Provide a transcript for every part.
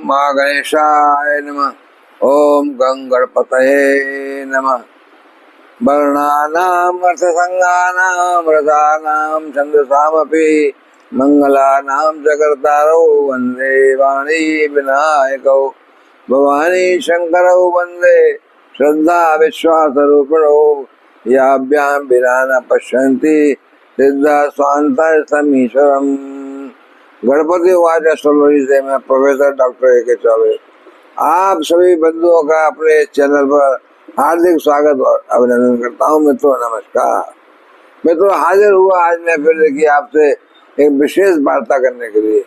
माँ गणेशाय नमः। ओम गं गणपतये नमः। वर्णानाम् अर्थसंज्ञानां रसानां छन्दसामपि मंगलानां च कर्तारौ वन्दे वाणी विनायकौ भवानी शंकरौ वन्दे श्रद्धा विश्वासरूपिणौ याभ्यां विना न पश्यन्ति सिद्धा स्वान्तः समीश्वरम्। गणपति उवाच एस्ट्रोलॉजी से मैं प्रोफेसर डॉक्टर ए.के. चौबे आप सभी बंधुओं का अपने चैनल पर हार्दिक स्वागत और अभिनंदन करता हूँ। मित्रों नमस्कार। मित्रों हाजिर हुआ आज मैं फिर देखिए आपसे एक विशेष वार्ता करने के लिए।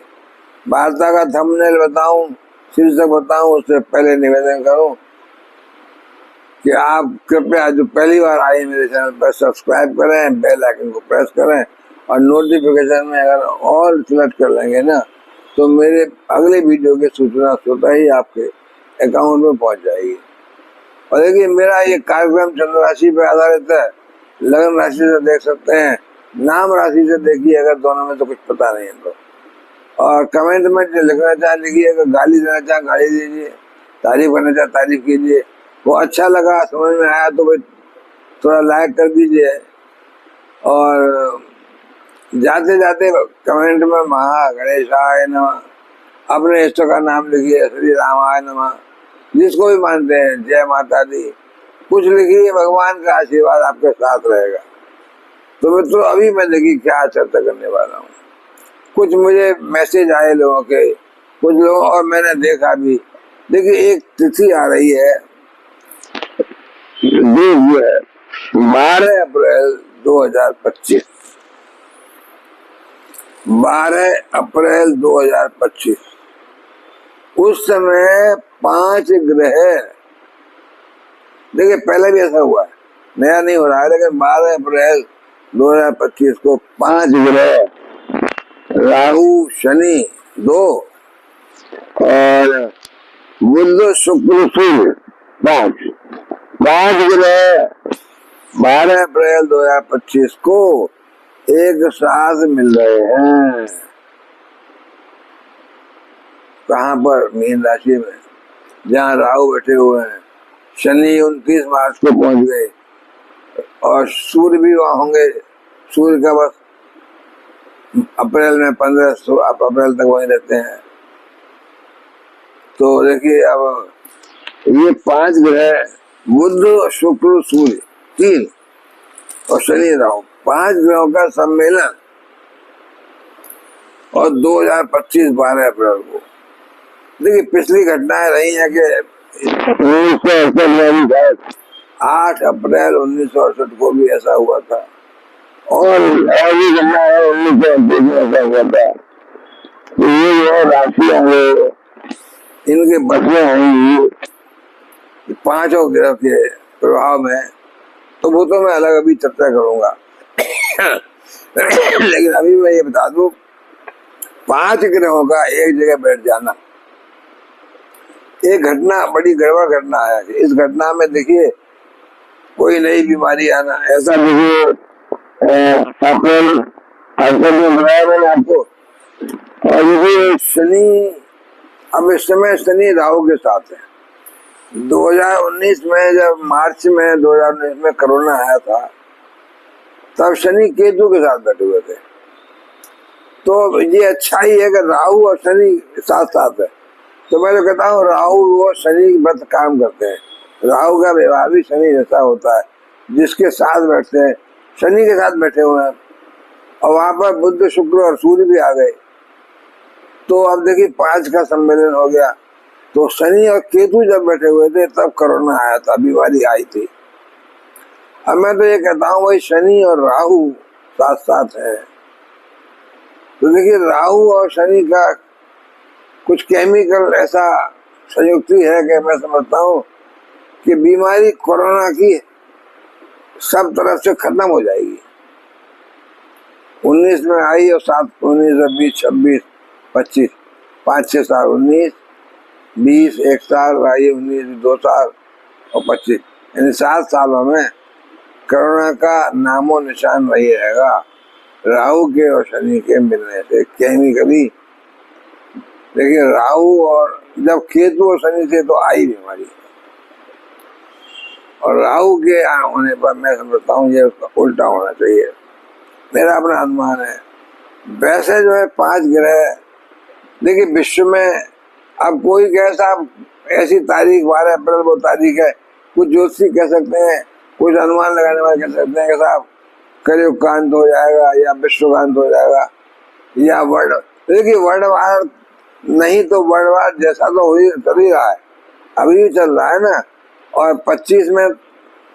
वार्ता का थंबनेल बताऊं, शीर्षक बताऊं, उससे पहले निवेदन करूं कि आप कृपया जो पहली बार आए मेरे चैनल पर सब्सक्राइब करें, बेल आइकन को प्रेस करें और नोटिफिकेशन में अगर ऑल सिलेक्ट कर लेंगे ना तो मेरे अगले वीडियो की सूचना स्वतः ही आपके अकाउंट में पहुंच जाएगी। और देखिए मेरा ये कार्यक्रम चंद्र राशि पर आधारित है। लगन राशि से देख सकते हैं, नाम राशि से देखिए अगर दोनों में तो कुछ पता नहीं है तो। और कमेंट में जो लिखना चाहे लिखिए, अगर गाली देना चाहे गाली दीजिए, तारीफ करना चाहे तारीफ कीजिए। वो अच्छा लगा, समझ में आया तो भाई थोड़ा लाइक कर दीजिए। और जाते जाते कमेंट में महा गणेशाय नमः, अपने इष्ट का नाम लिखिए, श्री रामाय नमः, जिसको भी मानते हैं, जय माता दी, कुछ लिखिए। भगवान का आशीर्वाद आपके साथ रहेगा। तो मित्रों अभी मैं देखिए क्या चर्चा करने वाला हूँ। कुछ मुझे मैसेज आए लोगों के, कुछ लोगों और मैंने देखा भी। देखिए एक तिथि आ रही है, ये है 12 अप्रैल 2025। 12 अप्रैल 2025 उस समय 5 ग्रह, देखिए पहले भी ऐसा हुआ है, नया नहीं हो रहा है, लेकिन 12 अप्रैल 2025 को 5 ग्रह राहु शनि 2 और बुध शुक्र सूर्य 5 ग्रह 12 अप्रैल 2025 को एक साथ मिल रहे हैं। कहाँ पर? मीन राशि में, जहाँ राहु बैठे हुए हैं। शनि 29 मार्च को पहुंच गए और सूर्य भी वहां होंगे। सूर्य का बस अप्रैल में 15 अप्रैल तक वहीं रहते हैं। तो देखिए अब ये 5 ग्रह बुध शुक्र सूर्य 3 और शनि राहु 5 ग्रहों का सम्मेलन और 2025 12 अप्रैल को। देखिए पिछली घटनाएं रही है कि 8 अप्रैल 1968 को भी ऐसा हुआ था और भी घटना है 1938 में ऐसा हुआ था। तो ये जो राशियां हैं इनके बदले होंगी 5 ग्रह के प्रभाव में, तो वो तो मैं अलग अभी चर्चा करूंगा। लेकिन अभी मैं ये बता दूं, 5 ग्रहों का एक जगह बैठ जाना, एक घटना बड़ी गड़बड़ घटना है। इस घटना में देखिए कोई नई बीमारी आना, ऐसा देखिए अप्रैल में बनाया मैंने आपको। और देखिए शनि, अब इस समय शनि राहु के साथ है। 2019 में जब मार्च में 2019 में कोरोना आया था तब शनि केतु के साथ बैठे हुए थे। तो ये अच्छा ही है कि राहु और शनि साथ साथ है। तो मैं तो कहता हूँ राहु और शनि व्रत काम करते हैं। राहु का व्यवहार भी शनि जैसा होता है, जिसके साथ बैठते हैं, शनि के साथ बैठे हुए हैं। और वहां पर बुध शुक्र और सूर्य भी आ गए। तो अब देखिए 5 का सम्मेलन हो गया। तो शनि और केतु जब बैठे हुए थे तब कोरोना आया था, बीमारी आई थी। अब मैं तो ये कहता हूँ भाई शनि और राहु साथ साथ है। तो देखिए राहु और शनि का कुछ केमिकल ऐसा संयुक्ति है कि मैं समझता हूँ कि बीमारी कोरोना की सब तरफ से खत्म हो जाएगी। 19 में आई और 7, 19, 20, 26, 25, 5-6 साल, 19, 20, 1 साल, 19, 2 साल और 25, यानी 7 सालों में कोरोना का नामो निशान नहीं रहेगा। राहु के और शनि के मिलने से केमिकली देखिए राहु और जब केतु और शनि से तो आई बीमारी, और राहु के होने पर मैं समझता हूँ ये उसका उल्टा होना चाहिए, मेरा अपना अनुमान है। वैसे जो है 5 ग्रह, देखिए विश्व में अब कोई कहे साहब ऐसी तारीख 12 अप्रैल वो तारीख है, कुछ ज्योतिषी कह सकते हैं, कुछ अनुमान लगाने वाले कह सकते हैं कि साहब कलयुग का अंत हो जाएगा या विश्व का अंत हो जाएगा या वर्ल्ड, देखिए वर्ल्ड वार नहीं तो वर्ल्ड वार जैसा तो हो चल ही रहा है, अभी भी चल रहा है ना, और 25 में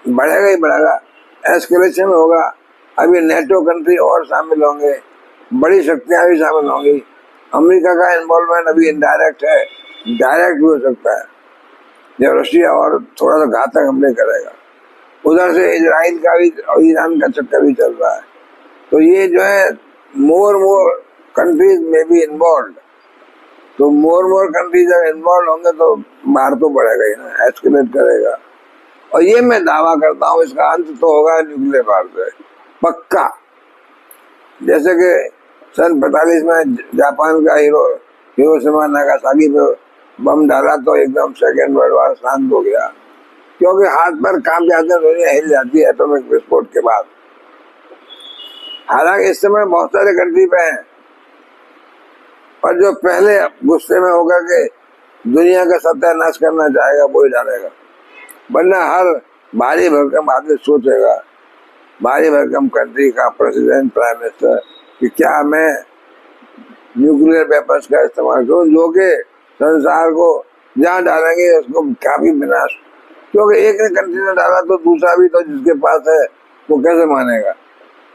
बढ़ेगा ही बढ़ेगा, एस्केलेशन होगा। अभी नेटो कंट्री और शामिल होंगे, बड़ी शक्तियां भी शामिल होंगी, अमेरिका का इन्वॉल्वमेंट अभी इनडायरेक्ट है, डायरेक्ट भी हो सकता है जब रशिया और थोड़ा सा घातक हमले करेगा। उधर से इजराइल का भी और ईरान का चक्कर भी चल रहा है, तो ये जो है मोर कंट्रीज में भी इन्वॉल्व, तो मोर कंट्रीज जब इन्वॉल्व होंगे तो मार तो बढ़ेगा ही ना, एस्केलेट करेगा। और ये मैं दावा करता हूँ इसका अंत तो होगा न्यूक्लियर वार से पक्का। जैसे कि सन 45 में जापान का हिरोशिमा नागासाकी पे बम डाला तो एकदम सेकेंड वर्ल्ड वार शांत हो गया, क्योंकि हाथ पर कांप जाते हैं, दुनिया हिल जाती है एटॉमिक विस्फोट के बाद। हालांकि इस समय बहुत सारे कंट्री पे हैं, और जो पहले गुस्से में होकर के दुनिया का सत्यानाश करना चाहेगा वही डालेगा, वरना हर भारी भरकम आदमी सोचेगा, भारी भरकम कंट्री का प्रेसिडेंट प्राइम मिनिस्टर, कि क्या मैं न्यूक्लियर वेपन्स का इस्तेमाल करूं, जो कि संसार को जहाँ डालेंगे उसको काफी विनाश, क्योंकि एक ने कंट्री ने डाला तो दूसरा भी तो जिसके पास है वो कैसे मानेगा।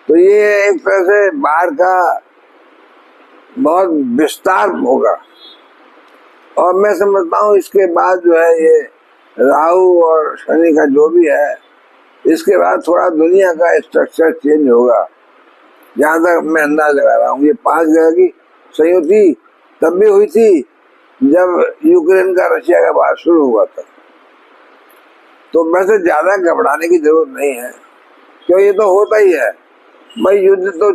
तो ये एक तरह से बाहर का बहुत विस्तार होगा, और मैं समझता हूँ इसके बाद जो है ये राहु और शनि का जो भी है, इसके बाद थोड़ा दुनिया का स्ट्रक्चर चेंज होगा, जहाँ तक मैं अंदाज लगा रहा हूँ। ये 5 ग्रह की संयुति तब भी हुई थी जब यूक्रेन का रशिया का वार शुरू हुआ था, तो वैसे ज्यादा घबराने की जरूरत नहीं है, क्यों ये तो होता ही है भाई, युद्ध तो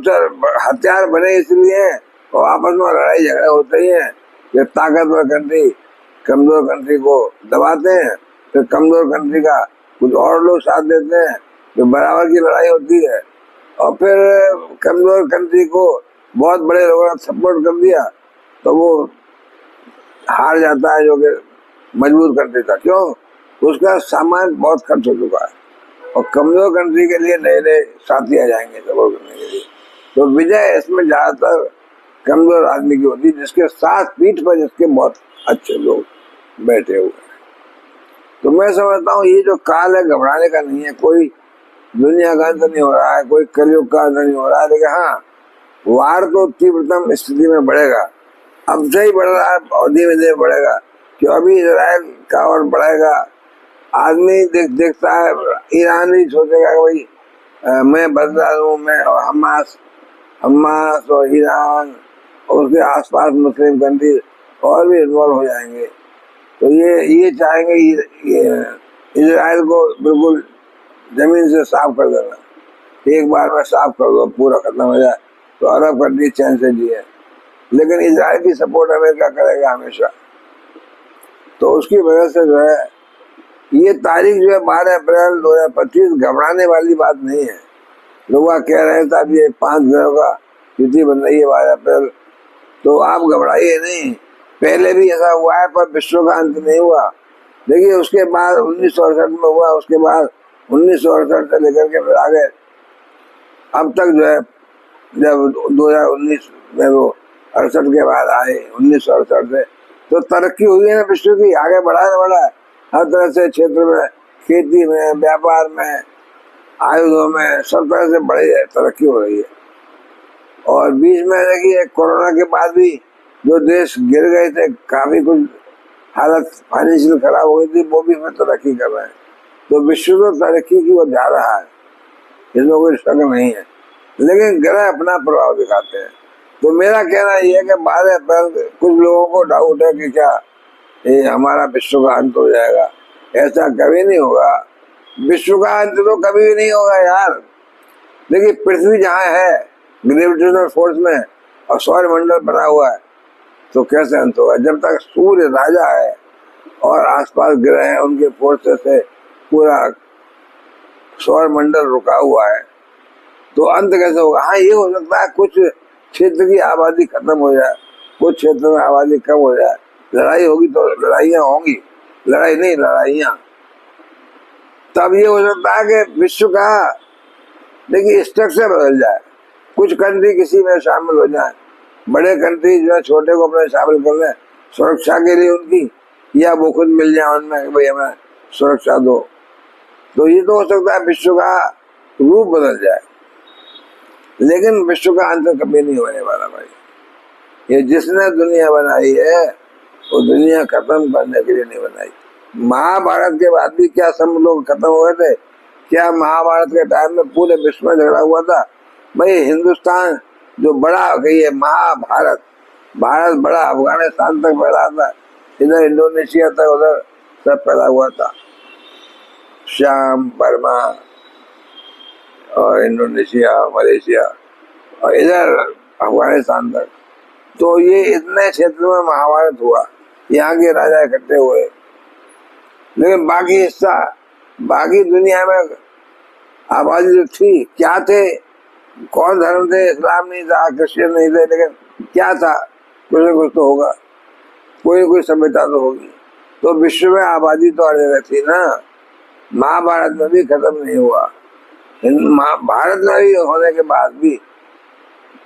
हथियार बने इसलिए और आपस में लड़ाई झगड़े होते ही हैं, जब ताकतवर कंट्री कमजोर कंट्री को दबाते हैं, फिर कमजोर कंट्री का कुछ और लोग साथ देते हैं, जो बराबर की लड़ाई होती है, और फिर कमजोर कंट्री को बहुत बड़े लोगों ने सपोर्ट कर दिया तो वो हार जाता है, जो कि मजबूत कंट्री था, क्यों उसका सामान बहुत खर्च हो चुका है, और कमजोर कंट्री के लिए नए नए साथी आ जाएंगे सपोर्ट करने के लिए। तो विजय इसमें ज्यादातर कमजोर आदमी की होती है, जिसके साथ पीठ पर जिसके बहुत अच्छे लोग बैठे हुए हैं। तो मैं समझता हूँ ये जो काल है घबराने का नहीं है, कोई दुनिया का अंत नहीं हो रहा है, कोई कलयुग का अंत नहीं हो रहा है, लेकिन हाँ वार तो तीव्रतम स्थिति में बढ़ेगा, अब से ही बढ़ रहा है और धीमे धीमे बढ़ेगा, क्यों अभी इजराइल का और बढ़ेगा। आदमी देखता है, ईरान भी सोचेगा कि भाई मैं बदला लूं, मैं और हमास और ईरान और उसके आसपास मुस्लिम कंट्री और भी इन्वॉल्व हो जाएंगे, तो ये चाहेंगे इजराइल को बिल्कुल जमीन से साफ कर देना, एक बार में साफ कर दो पूरा खत्म हो जाए, तो अरब कंट्री चैन से जिए। लेकिन इजराइल की सपोर्ट अमेरिका करेगा हमेशा, तो उसकी वजह से जो है ये तारीख जो है 12 अप्रैल 2025 घबराने वाली बात नहीं है। लोग कह रहे हैं साहब ये 5 ग्रहों का तिथि बन रही है 12 अप्रैल, तो आप घबराइए नहीं, पहले भी ऐसा हुआ है पर विश्व का अंत नहीं हुआ। देखिए उसके बाद 1968 में हुआ, उसके बाद 1968 से लेकर के फिर आगे अब तक जो है, जब 2019 में वो 68 के बाद आए 1968 से, तो तरक्की हुई है ना विश्व की, आगे बढ़ा है हर तरह से क्षेत्र में, खेती में, व्यापार में, आयुधों में, सब तरह से बड़ी तरक्की हो रही है। और बीच में देखिए कोरोना के बाद भी जो देश गिर गए थे, काफी कुछ हालत फाइनेंशियल खराब हो गई थी, वो भी हमें तरक्की कर रहे हैं। तो विश्व तो तरक्की की ओर जा रहा है, इसमें कोई शक नहीं है, लेकिन ग्रह अपना प्रभाव दिखाते हैं। तो मेरा कहना यह है कि 12 अप्रैल कुछ लोगों को डाउट है कि क्या ये हमारा विश्व का अंत हो जाएगा, ऐसा कभी नहीं होगा। विश्व का अंत तो कभी भी नहीं होगा यार। देखिए पृथ्वी जहाँ है ग्रेविटेशनल फोर्स में और सौर मंडल बना हुआ है, तो कैसे अंत होगा? जब तक सूर्य राजा है और आसपास ग्रह हैं, उनके फोर्सेस से पूरा सौर मंडल रुका हुआ है, तो अंत कैसे होगा? हाँ, ये हो सकता है कुछ क्षेत्र की आबादी खत्म हो जाए, कुछ क्षेत्र में आबादी कम हो जाए, लड़ाई होगी तो लड़ाइयाँ होंगी, लड़ाई नहीं लड़ाइयाँ। तब ये हो सकता है कि विश्व का देखिए स्ट्रक्चर बदल जाए, कुछ कंट्री किसी में शामिल हो जाए, बड़े कंट्री जो है छोटे को अपने शामिल कर लें सुरक्षा के लिए उनकी, या वो खुद मिल जाए उनमें कि भाई हमें सुरक्षा दो। तो ये तो हो सकता है विश्व का रूप बदल जाए, लेकिन विश्व का अंत कभी नहीं होने वाला भाई। ये जिसने दुनिया बनाई है वो दुनिया खत्म करने के लिए नहीं बनाई। महाभारत के बाद भी क्या सब लोग खत्म हुए थे? क्या महाभारत के टाइम में पूरे विश्व में झगड़ा हुआ था? भाई हिंदुस्तान जो बड़ा कहिए महाभारत, भारत बड़ा अफगानिस्तान तक फैला था, इधर इंडोनेशिया तक, उधर सब फैला हुआ था, श्याम बर्मा और इंडोनेशिया मलेशिया और इधर अफगानिस्तान तक। तो ये इतने क्षेत्र में महाभारत हुआ, यहाँ के राजा इकट्ठे हुए, लेकिन बाकी हिस्सा, बाकी दुनिया में आबादी जो थी, क्या थे, कौन धर्म थे? इस्लाम नहीं था, क्रिश्चियन नहीं थे, लेकिन क्या था? कुछ न कुछ तो होगा, कोई न कोई सभ्यता तो होगी। तो विश्व में आबादी तो हर जगह थी ना। महाभारत में भी खत्म नहीं हुआ, भारत में भी होने के बाद भी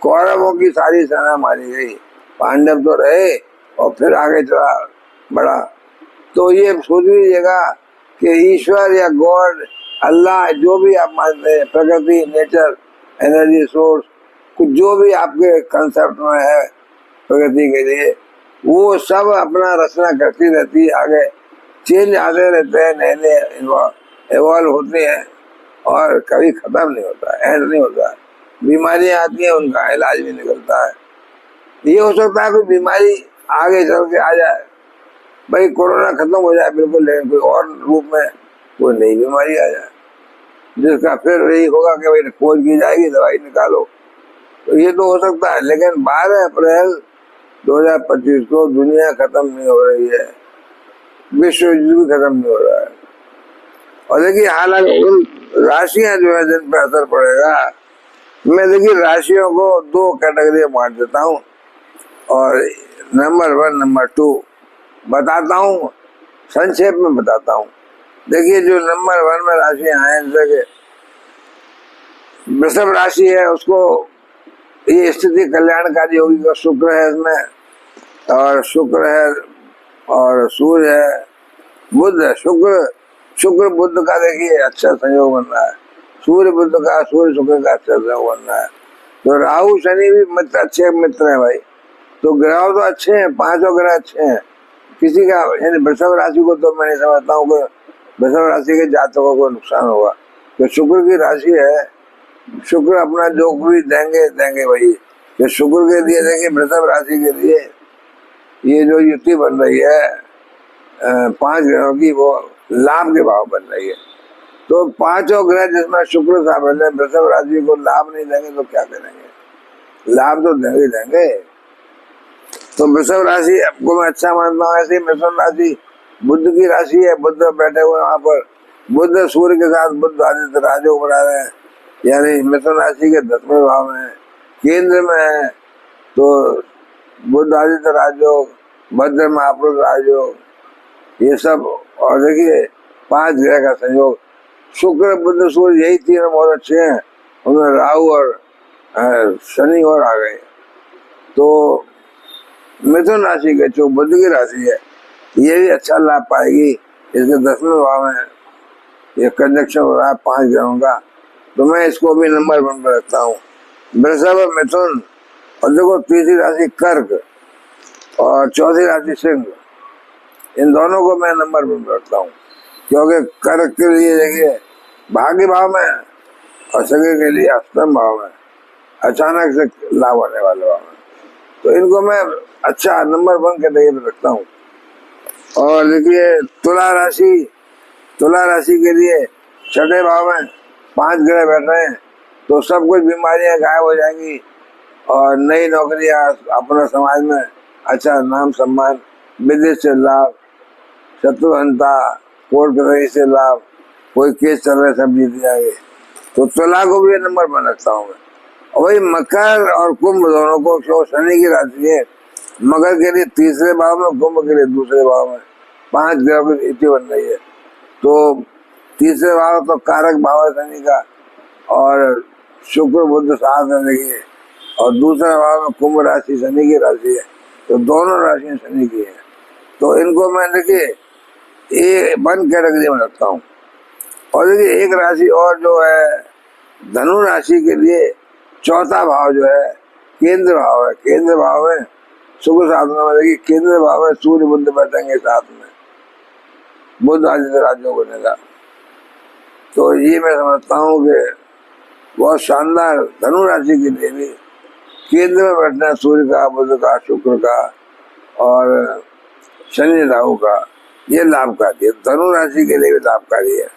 कौरवों की सारी सेना मारी गई, पांडव तो रहे और फिर आगे चला बढ़ा। तो ये सोच लीजिएगा कि ईश्वर या गॉड, अल्लाह, जो भी आप मानते हैं, प्रकृति, नेचर, एनर्जी सोर्स, कुछ जो भी आपके कंसेप्ट में है प्रकृति के लिए, वो सब अपना रचना करती रहती है, आगे चेंज आते रहते हैं, नए नए इवॉल्व होते हैं और कभी खत्म नहीं होता, एंड नहीं होता। बीमारियां आती हैं, उनका इलाज भी निकलता है। ये हो सकता है कोई बीमारी आगे चल के आ जाए, भाई कोरोना खत्म हो जाए बिल्कुल, लेकिन कोई और रूप में कोई नई बीमारी आ जाए, जिसका फिर यही होगा कि भाई खोज की जाएगी, दवाई निकालो। तो ये तो हो सकता है, लेकिन 12 अप्रैल 2025 को दुनिया खत्म नहीं हो रही है, विश्व युद्ध भी खत्म नहीं हो रहा है। और देखिए हालांकि उन राशियां जो है जिन पर असर पड़ेगा, मैं देखिए राशियों को 2 कैटेगरी में बांट देता हूँ और नंबर 1 नंबर 2 बताता हूँ, संक्षेप में बताता हूँ। देखिए जो नंबर 1 में राशियां हैं, जैसे कि वृषभ राशि है, उसको ये स्थिति कल्याणकारी होगी, शुक्र है इसमें, और शुक्र है और सूर्य है, बुध है, शुक्र बुध का देखिए अच्छा संयोग बन रहा है, सूर्य बुध का, सूर्य शुक्र का अच्छा संयोग बन रहा है। तो राहु शनि भी मित्र, अच्छे मित्र है भाई। तो ग्रह तो अच्छे हैं, 5 ग्रह अच्छे हैं। किसी का यानी वृषभ राशि को तो मैं नहीं समझता हूँ कि वृषभ राशि के जातकों को नुकसान होगा। तो शुक्र की राशि है, शुक्र अपना जो भी देंगे भाई। तो शुक्र के लिए देखिए वृषभ राशि के लिए ये जो युति बन रही है 5 ग्रहों की, वो लाभ के भाव बन रही है। तो 5 ग्रह जिसमें शुक्र शामिल है, वृषभ राशि को लाभ नहीं देंगे तो क्या करेंगे? लाभ तो देंगे। तो वृषभ राशि आपको मैं अच्छा मानता हूँ। ऐसी मिथुन राशि बुध की राशि है, बुध बैठे हुए वहां पर, बुध सूर्य के साथ बुध आदित्य राजयोग बना रहे हैं, यानी मिथुन राशि के 10वें भाव में केंद्र में है। तो बुध आदित्य राजयोग, भद्र महापुरुष राजयोग, ये सब। और देखिए 5 ग्रह का संयोग, शुक्र बुध सूर्य, यही 3 बहुत अच्छे हैं। उनमें राहु और शनि और आ गए। तो मिथुन राशि के जो बुध की राशि है, ये भी अच्छा लाभ पाएगी। इसके 10वें भाव में ये कंजक्शन हो रहा है 5 ग्रहों का, तो मैं इसको भी नंबर 1 पर रखता हूँ। वृषभ, मिथुन, और देखो तीसरी राशि कर्क और चौथी राशि सिंह, इन दोनों को मैं नंबर 1 पर रखता हूँ। क्योंकि कर्क के लिए देखिए भाग्य भाव में और सिंह के लिए अष्टम भाव में अचानक से लाभ होने वाले भाव में, तो इनको मैं अच्छा नंबर 1 कैटेगरी पे रखता हूँ। और देखिए तुला राशि के लिए 6ठे भाव में 5 ग्रह बैठ रहे हैं, तो सब कुछ बीमारियां गायब हो जाएंगी और नई नौकरियां अपने समाज में अच्छा नाम सम्मान, विदेश से लाभ, शत्रुहंता, कोर्ट कचहरी से लाभ, कोई केस चल रहा है सब जीत जाएंगे। तो तुला को भी नंबर बन रखता हूँ मैं। और वही मकर और कुंभ दोनों को, क्यों शनि की राशि है, मकर के लिए तीसरे भाव में, कुंभ के लिए दूसरे भाव में, 5 ग्रहों की स्थिति बन रही है। तो तीसरे भाव तो कारक भाव है शनि का, और शुक्र बुध साथ में देखिए, और दूसरा भाव में कुंभ राशि शनि की राशि है। तो दोनों राशियां शनि की है। तो इनको मैं देखिए ये बन कैटेगरी में रखता हूँ। और देखिए एक राशि और जो है धनु राशि के लिए चौथा भाव जो है केंद्र भाव है। केंद्र भाव है शुक्र साधना में, देखिए केंद्र भाव है, सूर्य बुध बैठेंगे साथ में, बुध आदित्य राज्यों बनेगा। तो ये मैं समझता हूँ कि बहुत शानदार धनु राशि के लिए भी केंद्र में बैठना सूर्य का, बुध का, शुक्र का और शनि राहु का, ये लाभकारी है। धनु राशि के लिए भी लाभकारी है,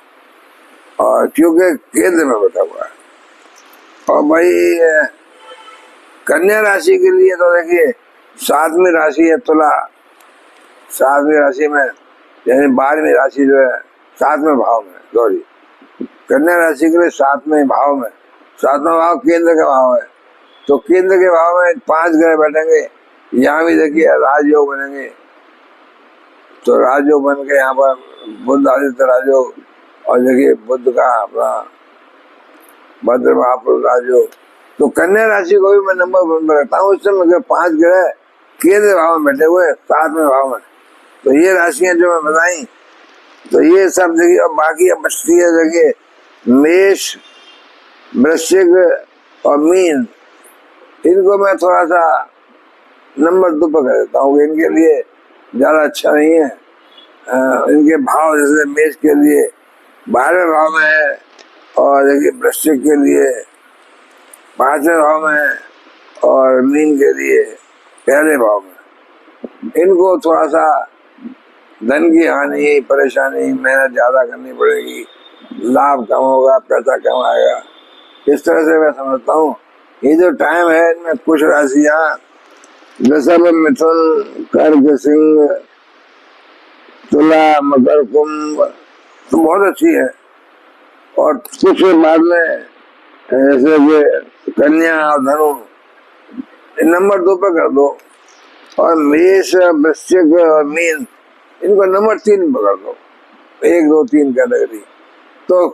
और क्योंकि केंद्र में बैठा हुआ है। और भाई कन्या राशि के लिए तो देखिए 7वीं राशि है तुला। 7वीं राशि में यानी 12वीं राशि जो है 7वें भाव में, सॉरी कन्या राशि के लिए 7वें भाव में, 7वां भाव केंद्र का भाव है। तो केंद्र के भाव में 5 ग्रह बैठेंगे। यहाँ भी देखिए राजयोग बनेंगे। तो राजयोग बन के यहाँ पर बुध आदित्य राजयोग, और देखिए बुध का अपना भद्र महापुरुष राजयोग। तो कन्या राशि को भी मैं नंबर 1 पर रखता हूँ। उस समय 5 ग्रह केंद्र भाव में बैठे हुए 7वें भाव में। तो ये राशियां जो मैं बताई, तो ये सब देखिए। और बाकी अब बचती है देखिए मेष, वृश्चिक और मीन, इनको मैं थोड़ा सा नंबर 2 पर कर देता हूँ। इनके लिए ज्यादा अच्छा नहीं है। इनके भाव जैसे मेष के लिए 12वें भाव में है, और देखिए वृश्चिक के लिए 5वें भाव में है, और मीन के लिए 1 भाव में। इनको थोड़ा सा धन की हानि, परेशानी, मेहनत ज्यादा करनी पड़ेगी, लाभ कम होगा, पैसा कम आएगा। इस तरह से मैं समझता हूँ। ये जो टाइम है इनमें कुछ राशियां वृषभ, मिथुन, कर्क, सिंह, तुला, मकर, कुंभ तो बहुत अच्छी है। और कुछ बाद में जैसे कि कन्या और धनु नंबर 2 पे कर दो, और मेष, वृश्चिक और मीन इनको नंबर 3 पर कर दो। 1, 2, 3 कैटेगरी। तो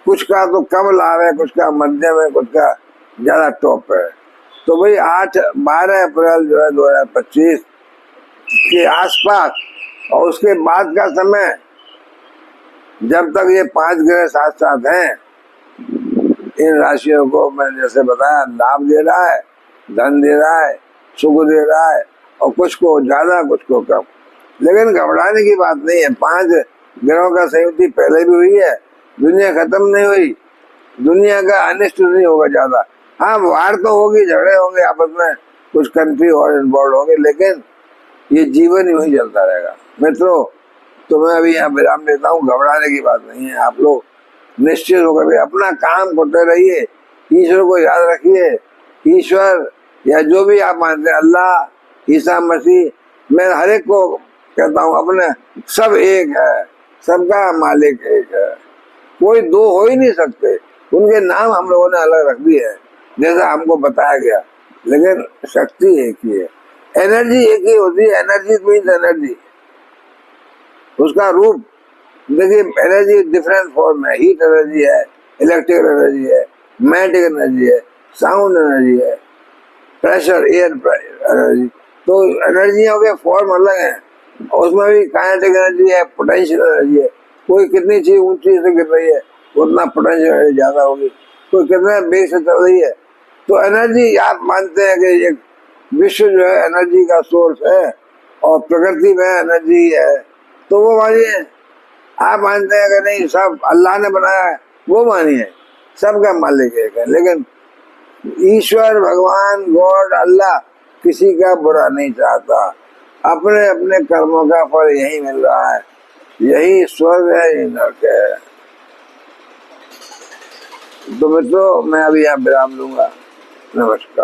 कुछ का तो कम लाभ है, कुछ का मध्यम है, कुछ का ज्यादा टॉप है। तो भाई 12 अप्रैल जो है 2025 के आसपास, और उसके बाद का समय जब तक ये 5 ग्रह साथ साथ हैं, इन राशियों को मैंने जैसे बताया लाभ दे रहा है, धन दे रहा है, सुख दे रहा है, और कुछ को ज्यादा कुछ को कम। लेकिन घबराने की बात नहीं है। 5 ग्रहों का संयुति पहले भी हुई है, दुनिया खत्म नहीं हुई, दुनिया का अनिष्ट नहीं होगा ज्यादा। हाँ वार तो होगी, झगड़े होंगे आपस में, कुछ कंट्री और इन्वॉल्व होंगे, लेकिन ये जीवन ही वही चलता रहेगा। मित्रों तो मैं अभी यहाँ विराम देता हूँ। घबराने की बात नहीं है। आप लोग निश्चित होकर भी अपना काम करते रहिए, ईश्वर को याद रखिए। ईश्वर या जो भी आप मानते हैं, अल्लाह, ईसा मसीह, मैं हर एक को कहता हूँ अपने सब एक है, सबका मालिक एक है, कोई 2 हो ही नहीं सकते। उनके नाम हम लोगों ने अलग रख दिए है जैसा हमको बताया गया, लेकिन शक्ति एक ही है, एनर्जी एक ही होती है। एनर्जी मीन्स एनर्जी, उसका रूप देखिए। एनर्जी डिफरेंट फॉर्म है, हीट एनर्जी है, इलेक्ट्रिकल एनर्जी है, मैग्नेटिक एनर्जी है, साउंड एनर्जी है, प्रेशर, एयर एनर्जी। तो एनर्जियों के फॉर्म अलग हैं, और उसमें भी काइनेटिक एनर्जी है, पोटेंशियल एनर्जी है। कोई कितनी चीज ऊंची से गिर रही है उतना पोटेंशियल एनर्जी ज्यादा होगी, कोई कितना वेग से चल रही है। तो एनर्जी आप मानते हैं कि एक विश्व जो है एनर्जी का सोर्स है, और प्रकृति में एनर्जी है, तो वो मानिए। आप मानते हैं कि नहीं सब अल्लाह ने बनाया है, वो मानिए, सबका मालिक एक है। लेकिन ईश्वर, भगवान, गॉड, अल्लाह किसी का बुरा नहीं चाहता। अपने अपने कर्मों का फल यही मिल रहा है, यही स्वर्ग है, यही नरक है। तो मित्रों मैं अभी यहाँ विराम लूंगा। नमस्कार।